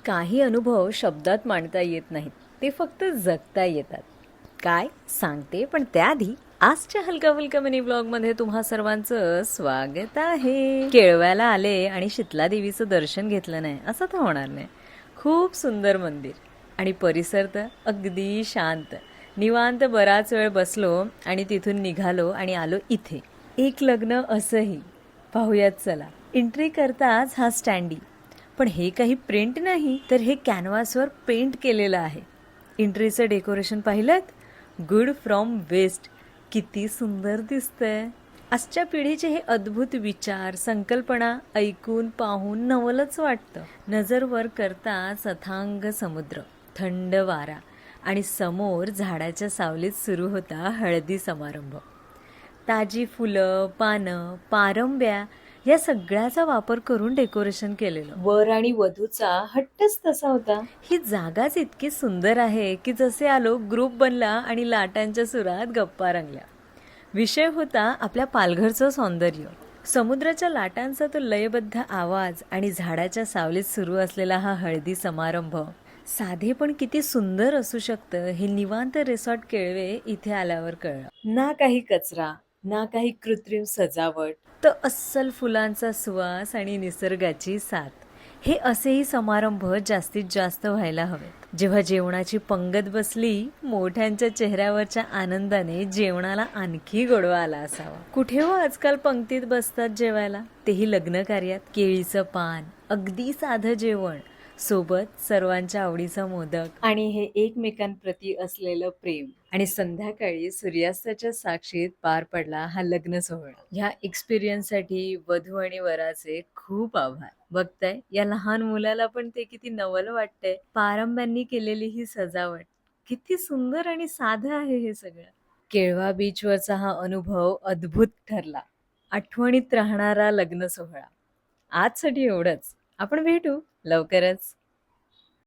काही अनुभव शब्दात मांडता येत नाहीत, ते फक्त जगता येतात. काय सांगते, पण त्याआधी आजच्या हलका फुलका मिनी ब्लॉगमध्ये तुम्हा सर्वांचं स्वागत आहे. केळव्याला आले आणि शीतला देवीचं दर्शन घेतलं नाही असं तर होणार नाही. खूप सुंदर मंदिर आणि परिसर तर अगदी शांत. निवांत बराच वेळ बसलो आणि तिथून निघालो आणि आलो इथे. एक लग्न असंही पाहूयात चला. एंट्री करताच हा स्टँडी, पण हे काही प्रिंट नाही, तर हे कॅनव्हासवर पेंट केलेलं आहे. एंट्रीचं डेकोरेशन पाहिलंत? Good from waste. किती सुंदर दिसतंय. आजच्या पिढीचे हे अद्भुत विचार, संकल्पना ऐकून पाहून नवलच वाटतं. नजर वर करताच अथांग समुद्र, थंड वारा आणि समोर झाडाच्या सावलीत सुरू होता हळदी समारंभ. ताजी फुलं, पानं, पारंब्या या सगळ्याचा वापर करून डेकोरेशन केलेलं. वर आणि वधूचा हट्टच तसा होता. ही जागाच इतकी सुंदर आहे की जसे आलो ग्रुप बनला आणि लाटांच्या सुरात गप्पा रंगल्या. विषय होता आपल्या पालघरचं सौंदर्य. समुद्राच्या लाटांचा तो लयबद्ध आवाज आणि झाडाच्या सावलीत सुरू असलेला हा हळदी समारंभ. साधे पण किती सुंदर असू शकतं हे निवांत रिसॉर्ट केळवे इथे आल्यावर कळलं. ना काही कचरा, ना काही कृत्रिम सजावट, तर अस्सल फुलांचा सुवास आणि निसर्गाची साथ. हे असेही समारंभ जास्तीत जास्त व्हायला हवेत. जेव्हा जेवणाची पंगत बसली, मोठ्यांच्या चेहऱ्यावरच्या आनंदाने जेवणाला आणखी गोडवा आला असावा. कुठे हो आजकाल पंक्तीत बसतात जेवायला, तेही लग्न कार्यात. केळीचं पान, अगदी साधं जेवण, सोबत सर्वांच्या आवडीचा मोदक आणि हे एकमेकांप्रती असलेलं प्रेम. आणि संध्याकाळी सूर्यास्ताच्या साक्षीत पार पडला हा लग्न सोहळा. ह्या एक्सपिरियन्ससाठी वधू आणि वराचे खूप आभार. बघताय या लहान मुलाला पण ते किती नवल वाटतंय. पारंब्यांनी केलेली ही सजावट किती सुंदर आणि साधं आहे हे सगळं. केळवा बीचवरचा हा अनुभव अद्भुत ठरला. आठवणीत राहणारा लग्न सोहळा. आजसाठी एवढंच. आपण भेटू लवकरच.